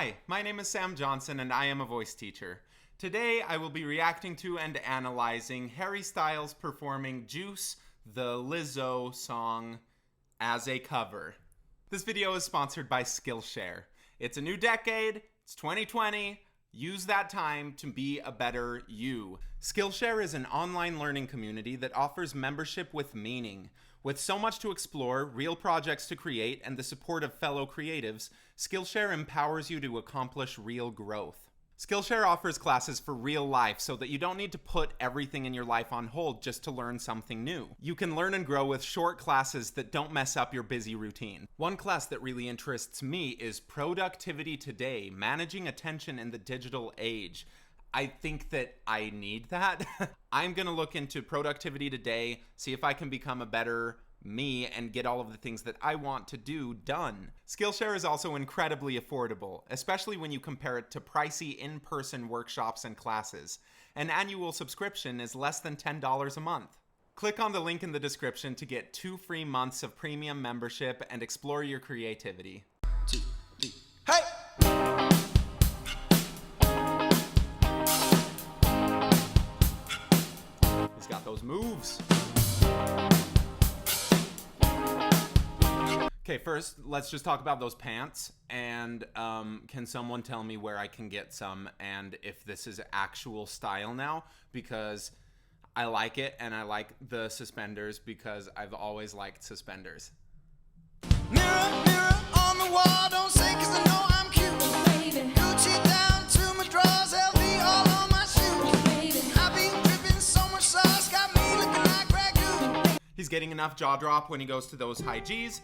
Hi, my name is Sam Johnson and I am a voice teacher. Today I will be reacting to and analyzing Harry Styles performing Juice, the Lizzo song, as a cover. This video is sponsored by Skillshare. It's a new decade, it's 2020, use that time to be a better you. Skillshare is an online learning community that offers membership with meaning. With so much to explore, real projects to create, and the support of fellow creatives, Skillshare empowers you to accomplish real growth. Skillshare offers classes for real life so that you don't need to put everything in your life on hold just to learn something new. You can learn and grow with short classes that don't mess up your busy routine. One class that really interests me is Productivity Today, Managing Attention in the Digital Age. I think that I need that. I'm gonna look into productivity today, see if I can become a better me and get all of the things that I want to do done. Skillshare is also incredibly affordable, especially when you compare it to pricey in-person workshops and classes. An annual subscription is less than $10 a month. Click on the link in the description to get 2 free months of premium membership and explore your creativity. 2, 3, hey! He's got those moves. Okay, first, let's just talk about those pants. And can someone tell me where I can get some and if this is actual style now? Because I like it, and I like the suspenders because I've always liked suspenders. Mirror, mirror on the wall, don't say 'cause I know I'm cute. Baby. Gucci down to my drawers, LV all on my shoes. Baby. I've been dripping so much sauce, got me looking like ragu. He's getting enough jaw drop when he goes to those high G's.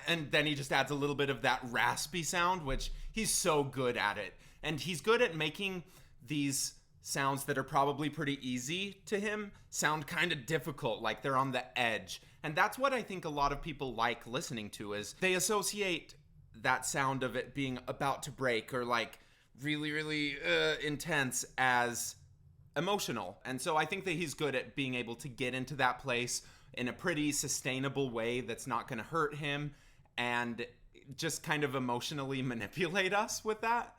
And then he just adds a little bit of that raspy sound, which he's so good at it. And he's good at making these sounds that are probably pretty easy to him sound kind of difficult, like they're on the edge. And that's what I think a lot of people like listening to, is they associate that sound of it being about to break or like really intense as emotional. And so I think that he's good at being able to get into that place in a pretty sustainable way that's not going to hurt him and just kind of emotionally manipulate us with that.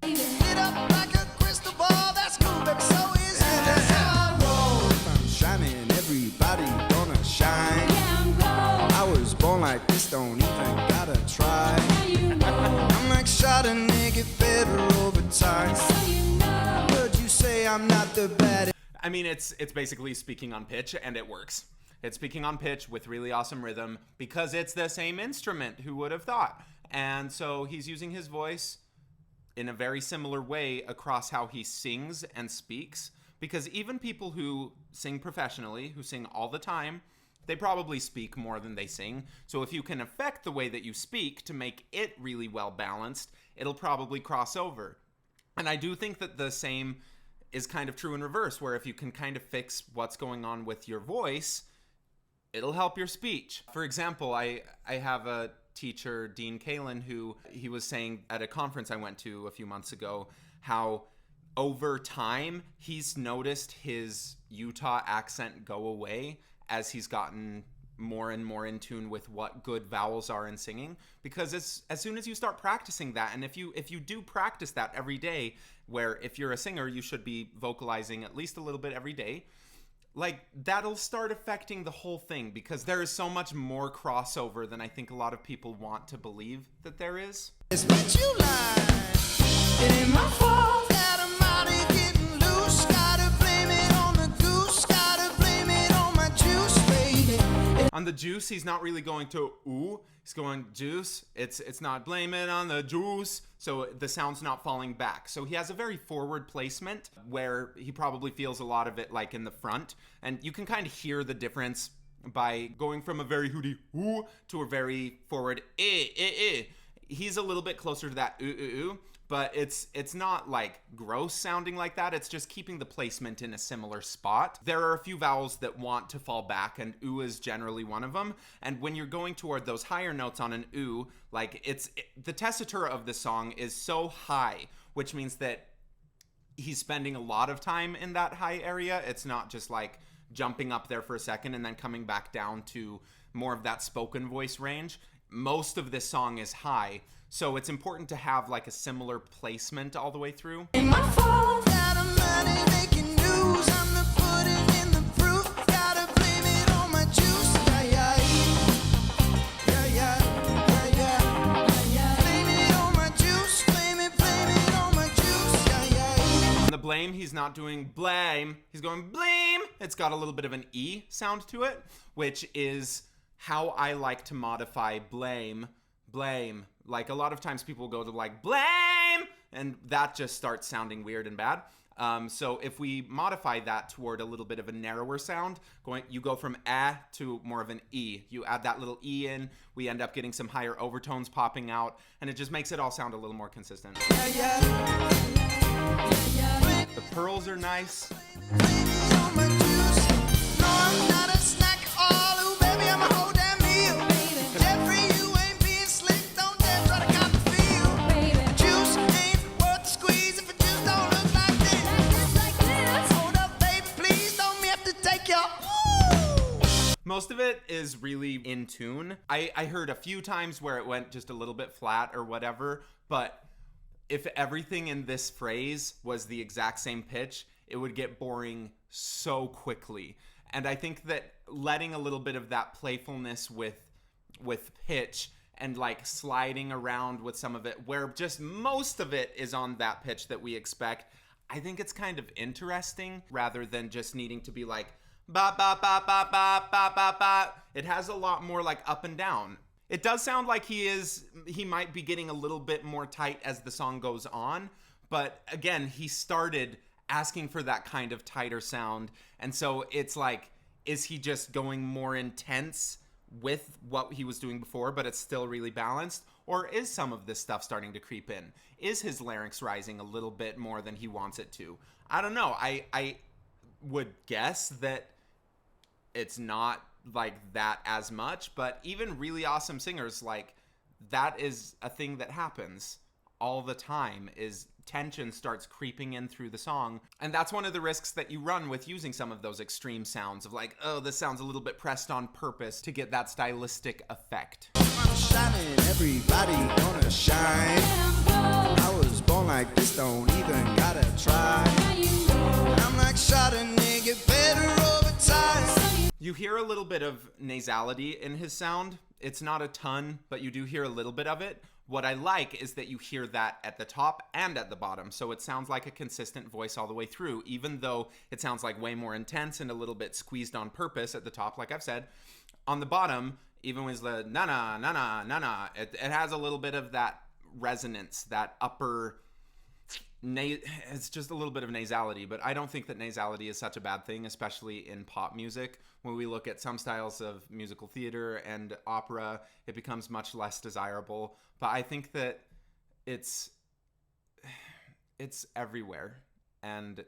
Lit up like a crystal ball, that's cool, baby, so easy. That's how I roll. If I'm shining, everybody gonna shine. Yeah, I'm gold. I was born like this, don't even gotta try. Now you know. I'm like shot a nigga better over time. So you know. Heard you say I'm not the baddest. I mean, it's basically speaking on pitch, and it works. It's speaking on pitch with really awesome rhythm because it's the same instrument. Who would have thought? And so he's using his voice in a very similar way across how he sings and speaks, because even people who sing professionally, who sing all the time, they probably speak more than they sing. So if you can affect the way that you speak to make it really well balanced, it'll probably cross over. And I do think that the same is kind of true in reverse, where if you can kind of fix what's going on with your voice, it'll help your speech. For example, I have a teacher, Dean Kalin, who he was saying at a conference I went to a few months ago, how over time he's noticed his Utah accent go away as he's gotten more and more in tune with what good vowels are in singing. Because as soon as you start practicing that, and if you do practice that every day, where if you're a singer you should be vocalizing at least a little bit every day, like that'll start affecting the whole thing, because there is so much more crossover than I think a lot of people want to believe that there is. It's what you like. It ain't my fault that I'm out here getting loose. Gotta blame it on the goose. Gotta blame it on my juice, baby. On the juice, he's not really going to ooh, he's going juice. It's not blame it on the juice. So the sound's not falling back. So he has a very forward placement where he probably feels a lot of it like in the front. And you can kind of hear the difference by going from a very hooty ooh to a very forward eh. He's a little bit closer to that ooh, but it's not like gross sounding like that. It's just keeping the placement in a similar spot. There are a few vowels that want to fall back, and ooh is generally one of them. And when you're going toward those higher notes on an ooh, like the tessitura of the song is so high, which means that he's spending a lot of time in that high area. It's not just like jumping up there for a second and then coming back down to more of that spoken voice range. most of this song is high. So it's important to have like a similar placement all the way through. Ain't my fault. Got a money making news. I'm the pudding in the proof. Gotta blame it on my juice. Yeah, yeah. Yeah, yeah. Yeah, yeah. Blame it on my juice. Blame it on my juice. Yeah, yeah. On the blame, he's not doing blame. He's going blame. It's got a little bit of an E sound to it, which is how I like to modify blame. Blame. Like a lot of times people go to like blame, and that just starts sounding weird and bad. So if we modify that toward a little bit of a narrower sound, you go from to more of an E. You add that little E in, we end up getting some higher overtones popping out, and it just makes it all sound a little more consistent. Yeah, yeah. The pearls are nice. Blame it on my juice. No, I'm not a snack at all. Ooh, baby, I'm a whole damn meal. Jeffrey, you ain't being slick. Don't dare try to cop the feel. Baby, Juice ain't worth the squeeze if it just don't look like this. just like this. Hold up, baby, please don't me have to take your ooh. Most of it is really in tune. I heard a few times where it went just a little bit flat or whatever, but if everything in this phrase was the exact same pitch, it would get boring so quickly. And I think that letting a little bit of that playfulness with pitch and like sliding around with some of it, where just most of it is on that pitch that we expect, I think it's kind of interesting rather than just needing to be like ba ba ba ba ba ba ba ba. It has a lot more like up and down. It does sound like he might be getting a little bit more tight as the song goes on, but again, he started asking for that kind of tighter sound, and so it's like, is he just going more intense with what he was doing before, but it's still really balanced? Or is some of this stuff starting to creep in? Is his larynx rising a little bit more than he wants it to? I don't know. I would guess that it's not like that as much, but even really awesome singers, like, that is a thing that happens all the time, is tension starts creeping in through the song. And that's one of the risks that you run with using some of those extreme sounds of like, oh, this sounds a little bit pressed on purpose to get that stylistic effect. I'm shining, everybody gonna shine. I was born like this, don't even gotta try. I'm like shot a nigga, better over time. You hear a little bit of nasality in his sound. It's not a ton, but you do hear a little bit of it. What I like is that you hear that at the top and at the bottom, so it sounds like a consistent voice all the way through, even though it sounds like way more intense and a little bit squeezed on purpose at the top, like I've said. On the bottom, even with the na-na, na-na, na-na, it has a little bit of that resonance, that upper... It's just a little bit of nasality, but I don't think that nasality is such a bad thing, especially in pop music. When we look at some styles of musical theater and opera, it becomes much less desirable. But I think that it's everywhere. And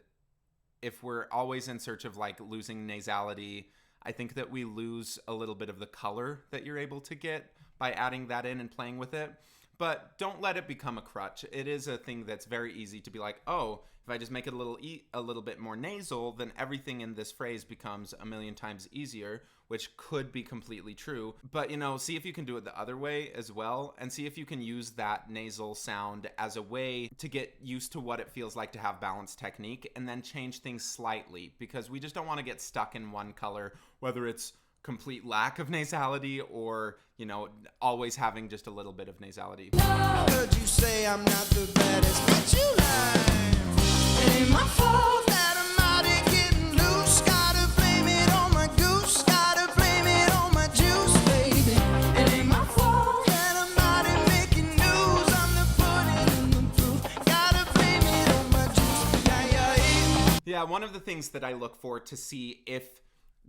if we're always in search of like losing nasality, I think that we lose a little bit of the color that you're able to get by adding that in and playing with it. But don't let it become a crutch. It is a thing that's very easy to be like, oh, if I just make it a little bit more nasal, then everything in this phrase becomes a million times easier, which could be completely true. But, see if you can do it the other way as well, and see if you can use that nasal sound as a way to get used to what it feels like to have balanced technique, and then change things slightly, because we just don't want to get stuck in one color, whether it's complete lack of nasality or, always having just a little bit of nasality. Heard you say I'm not the baddest, but you lie. It ain't my fault that I'm out here getting loose. Gotta blame it on my goose. Gotta blame it on my juice, baby. It ain't my fault that I'm out here making news. I'm the pudding in the proof. Gotta blame it on my juice. Yeah. Yeah, one of the things that I look for to see if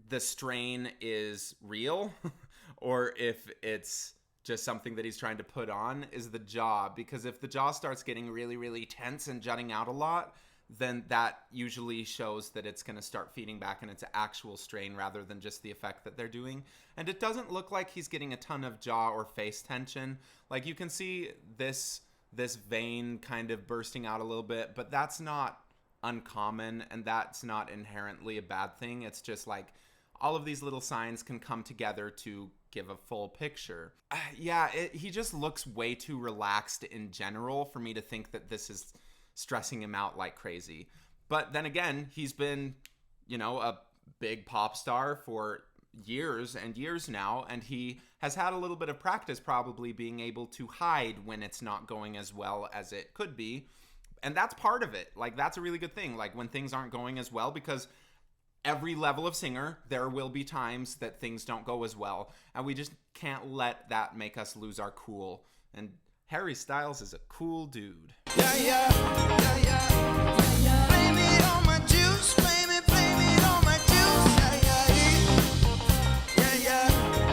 the strain is real or if it's just something that he's trying to put on is the jaw, because if the jaw starts getting really, really tense and jutting out a lot, then that usually shows that it's going to start feeding back in its actual strain rather than just the effect that they're doing. And it doesn't look like he's getting a ton of jaw or face tension. Like, you can see this vein kind of bursting out a little bit, but that's not uncommon and that's not inherently a bad thing. It's just like all of these little signs can come together to give a full picture. He just looks way too relaxed in general for me to think that this is stressing him out like crazy. But then again, he's been, a big pop star for years and years now, and he has had a little bit of practice probably being able to hide when it's not going as well as it could be. And that's part of it. Like, that's a really good thing. Like, when things aren't going as well, because every level of singer, there will be times that things don't go as well, and we just can't let that make us lose our cool. And Harry Styles is a cool dude. Yeah, yeah, yeah, yeah. Blame it on my juice, blame it on my juice. Yeah, yeah, yeah,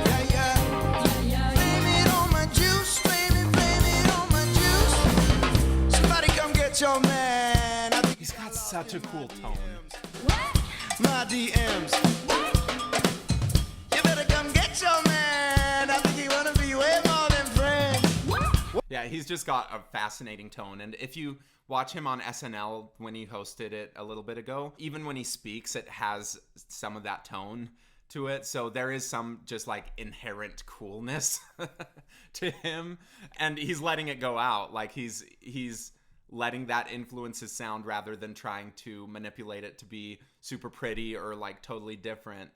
yeah, yeah, yeah. Blame it on my juice, blame it on my juice. Somebody come get your man. He's got such a cool tone. My DMs. You better come get your man. I think he wanna be way more than friends. Yeah, he's just got a fascinating tone. And if you watch him on SNL when he hosted it a little bit ago, even when he speaks, it has some of that tone to it. So there is some just like inherent coolness to him. And he's letting it go out. Like he's letting that influence his sound rather than trying to manipulate it to be super pretty or like totally different.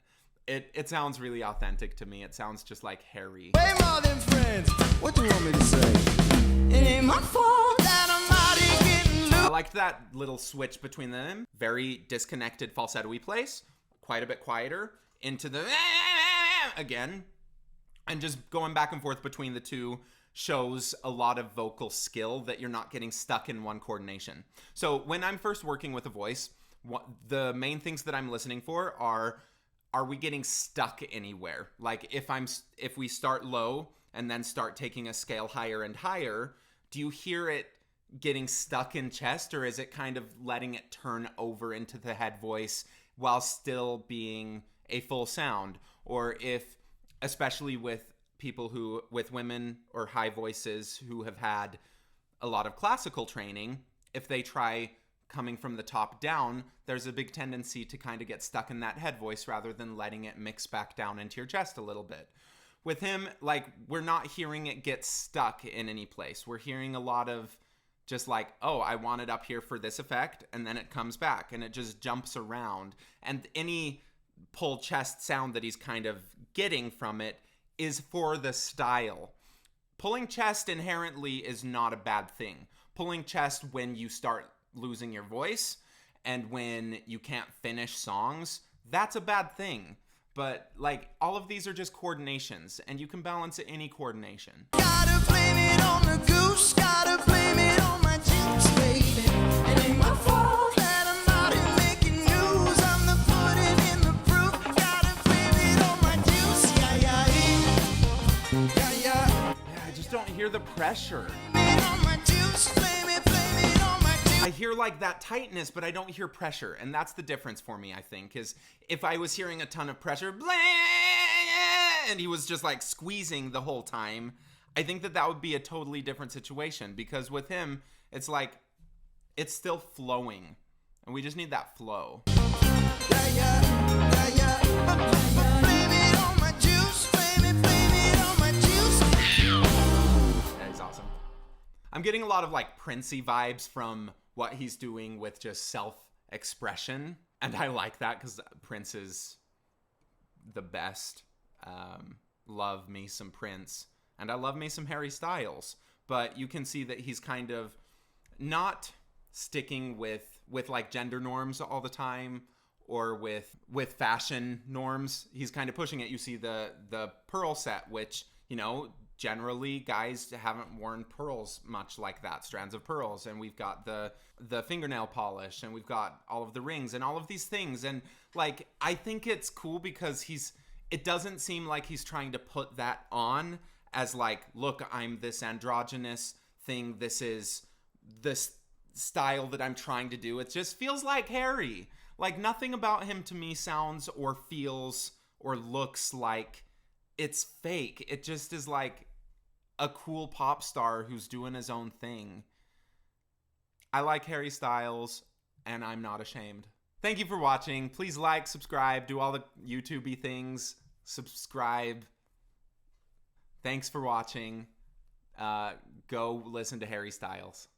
It sounds really authentic to me. It sounds just like Harry. Way more than friends. What do you want me to say? It ain't my fault that I'm out here getting loose. I liked that little switch between them. Very disconnected falsetto-y place. Quite a bit quieter. Into the again. And just going back and forth between the two shows a lot of vocal skill that you're not getting stuck in one coordination. So when I'm first working with a voice, the main things that I'm listening for are we getting stuck anywhere? Like if we start low and then start taking a scale higher and higher, do you hear it getting stuck in chest, or is it kind of letting it turn over into the head voice while still being a full sound? Or if, especially with women or high voices who have had a lot of classical training, if they try coming from the top down, there's a big tendency to kind of get stuck in that head voice rather than letting it mix back down into your chest a little bit. With him, like, we're not hearing it get stuck in any place. We're hearing a lot of just like, oh, I want it up here for this effect, and then it comes back, and it just jumps around. And any pull chest sound that he's kind of getting from it is for the style. Pulling chest inherently is not a bad thing. Pulling chest when you start losing your voice and when you can't finish songs, that's a bad thing. But like, all of these are just coordinations, and you can balance any coordination. Gotta blame it on the goose, gotta blame it on my juice, baby. It ain't my fault that I'm out here making news. I'm the pudding in the proof. Gotta blame it on my juice, yeah, yeah, yeah, yeah. Yeah, I just don't hear the pressure. Blame it on my juice, blame it on my juice. I hear like that tightness, but I don't hear pressure. And that's the difference for me, I think, is if I was hearing a ton of pressure, and he was just like squeezing the whole time, I think that would be a totally different situation, because with him, it's like, it's still flowing, and we just need that flow. Yeah, yeah, yeah, yeah. Blame it on my juice, blame it on my juice. Yeah, he's awesome. I'm getting a lot of like Princey vibes from what he's doing with just self-expression, and I like that because Prince is the best. Love me some Prince, and I love me some Harry Styles, but you can see that he's kind of not sticking with like gender norms all the time, or with fashion norms. He's kind of pushing it. You see the pearl set, which, you know, generally guys haven't worn pearls much like that, strands of pearls, and we've got the fingernail polish, and we've got all of the rings and all of these things, and like, I think it's cool because it doesn't seem like he's trying to put that on as like, look, I'm this androgynous thing, this is this style that I'm trying to do. It just feels like Harry. Like, nothing about him to me sounds or feels or looks like it's fake. It just is like a cool pop star who's doing his own thing. I like Harry Styles, and I'm not ashamed. Thank you for watching. Please like, subscribe, do all the YouTube-y things. Subscribe. Thanks for watching. Go listen to Harry Styles.